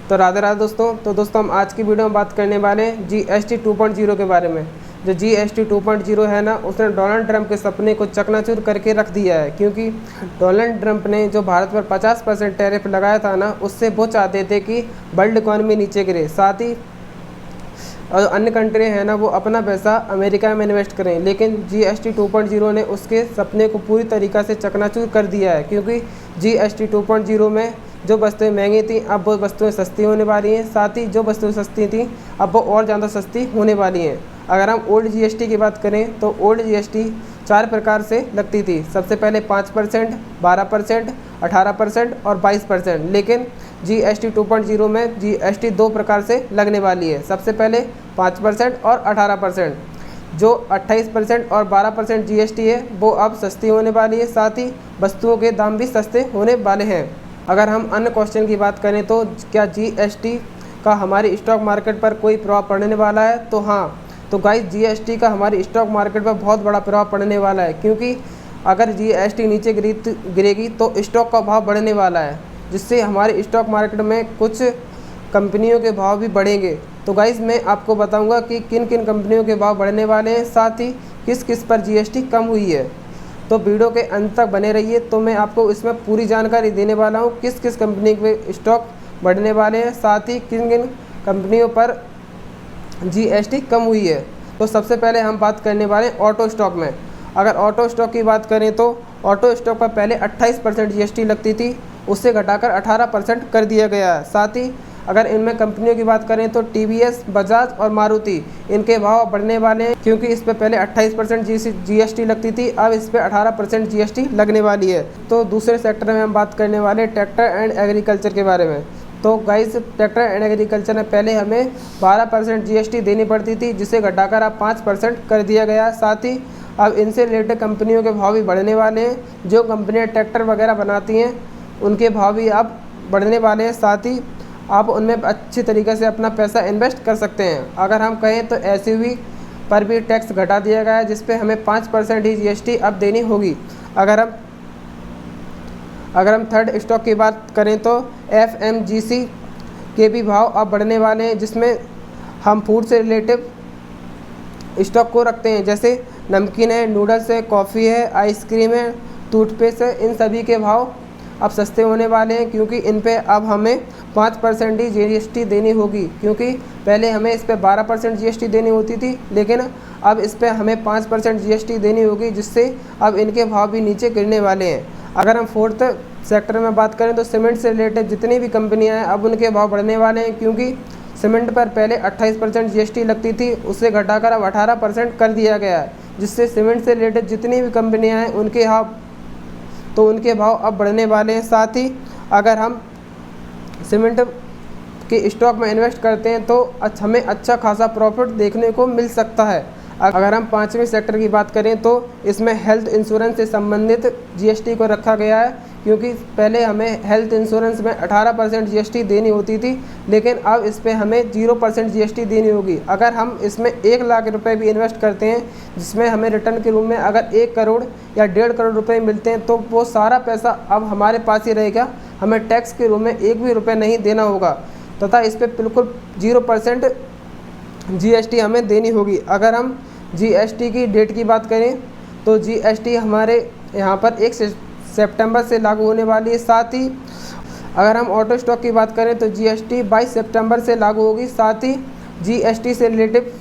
तो राधे राधे दोस्तों। तो दोस्तों हम आज की वीडियो में बात करने वाले हैं GST 2.0 के बारे में। जो GST 2.0 है ना, उसने डोनाल्ड ट्रंप के सपने को चकनाचूर करके रख दिया है, क्योंकि डोनाल्ड ट्रंप ने जो भारत पर 50% टैरिफ लगाया था ना, उससे वो चाहते थे कि वर्ल्ड इकॉनमी नीचे गिरे, साथ ही और अन्य कंट्री है ना वो अपना पैसा अमेरिका में इन्वेस्ट करें। लेकिन GST 2.0 ने उसके सपने को पूरी तरीक़ा से चकनाचूर कर दिया है, क्योंकि GST 2.0 में जो वस्तुएं महंगी थी अब वो वस्तुएं सस्ती होने वाली हैं, साथ ही जो वस्तुएं सस्ती थी अब वो और ज़्यादा सस्ती होने वाली हैं। अगर हम ओल्ड GST की बात करें तो ओल्ड GST 4 प्रकार से लगती थी। सबसे पहले 5%, 12%, 18% और 22%। लेकिन GST 2.0 में GST 2 प्रकार से लगने वाली है। सबसे पहले 5% और 18%। जो 28% और 12% GST है वो अब सस्ती होने वाली है, साथ ही वस्तुओं के दाम भी सस्ते होने वाले हैं। अगर हम अन्य क्वेश्चन की बात करें तो क्या GST का हमारी स्टॉक मार्केट पर कोई प्रभाव पड़ने वाला है? तो हाँ, तो गाइस GST का हमारी स्टॉक मार्केट पर बहुत बड़ा प्रभाव पड़ने वाला है, क्योंकि अगर GST नीचे गिरेगी तो स्टॉक का भाव बढ़ने वाला है, जिससे हमारे स्टॉक मार्केट में कुछ कंपनियों के भाव भी बढ़ेंगे। तो गाइस मैं आपको बताऊंगा कि किन किन कंपनियों के भाव बढ़ने वाले हैं, साथ ही किस किस पर GST कम हुई है। तो वीडियो के अंत तक बने रहिए, तो मैं आपको इसमें पूरी जानकारी देने वाला हूँ किस किस कंपनी के स्टॉक बढ़ने वाले हैं, साथ ही किन किन कंपनियों पर GST कम हुई है। तो सबसे पहले हम बात करने वाले हैं ऑटो स्टॉक में। अगर ऑटो स्टॉक की बात करें तो ऑटो स्टॉक पर पहले 28% GST लगती थी, उससे घटाकर 18% कर दिया गया है। साथ ही अगर इनमें कंपनियों की बात करें तो TVS, बजाज और मारुति, इनके भाव बढ़ने वाले हैं, क्योंकि इस पे पहले 28% GST लगती थी, अब इस पे 18% GST लगने वाली है। तो दूसरे सेक्टर में हम बात करने वाले ट्रैक्टर एंड एग्रीकल्चर के बारे में। तो गाइस ट्रैक्टर एंड एग्रीकल्चर में पहले हमें 12% GST देनी पड़ती थी, जिसे घटाकर अब 5% कर दिया गया। साथ ही अब इनसे रिलेटेड कंपनियों के भाव भी बढ़ने वाले हैं। जो कंपनियाँ ट्रैक्टर वगैरह बनाती हैं उनके भाव भी अब बढ़ने वाले हैं, साथ ही आप उनमें अच्छी तरीके से अपना पैसा इन्वेस्ट कर सकते हैं। अगर हम कहें तो SUV पर भी टैक्स घटा दिया गया है, जिस पे हमें 5% ही GST अब देनी होगी। अगर हम थर्ड स्टॉक की बात करें तो FMGC के भी भाव अब बढ़ने वाले हैं, जिसमें हम फूड से रिलेटिव स्टॉक को रखते हैं, जैसे नमकीन है, नूडल्स है, कॉफ़ी है, आइसक्रीम है, टूथपेस्ट है। इन सभी के भाव अब सस्ते होने वाले हैं, क्योंकि इन पे अब हमें 5% ही GST देनी होगी, क्योंकि पहले हमें इस पे 12% GST देनी होती थी, लेकिन अब इस पे हमें 5% GST देनी होगी, जिससे अब इनके भाव भी नीचे गिरने वाले हैं। अगर हम फोर्थ सेक्टर में बात करें तो सीमेंट से रिलेटेड जितनी भी कंपनियाँ हैं अब उनके भाव बढ़ने वाले हैं, क्योंकि सीमेंट पर पहले 28% GST लगती थी, उससे घटाकर अब 18% कर दिया गया है, जिससे सीमेंट से रिलेटेड जितनी भी कंपनियाँ हैं उनके भाव अब बढ़ने वाले हैं। साथ ही अगर हम सीमेंट के स्टॉक में इन्वेस्ट करते हैं तो हमें अच्छा खासा प्रॉफिट देखने को मिल सकता है। अगर हम पाँचवें सेक्टर की बात करें तो इसमें हेल्थ इंश्योरेंस से संबंधित GST को रखा गया है, क्योंकि पहले हमें हेल्थ इंश्योरेंस में 18% GST देनी होती थी, लेकिन अब इस पे हमें 0% GST देनी होगी। अगर हम इसमें 1 लाख रुपए भी इन्वेस्ट करते हैं, जिसमें हमें रिटर्न के रूप में अगर 1 करोड़ या 1.5 करोड़ रुपए मिलते हैं, तो वो सारा पैसा अब हमारे पास ही रहेगा, हमें टैक्स के रूप में 1 भी रुपये नहीं देना होगा, तथा इस पर बिल्कुल 0% GST हमें देनी होगी। अगर हम GST की डेट की बात करें तो GST हमारे यहाँ पर 1 सितंबर से लागू होने वाली है। साथ ही अगर हम ऑटो स्टॉक की बात करें तो GST 22 सितंबर से लागू होगी। साथ ही GST से रिलेटिव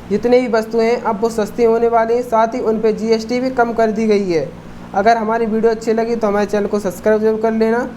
जितनी भी वस्तुएं हैं अब वो सस्ती होने वाली हैं, साथ ही उन पर GST भी कम कर दी गई है। अगर हमारी वीडियो अच्छी लगी तो हमारे चैनल को सब्सक्राइब जरूर कर लेना।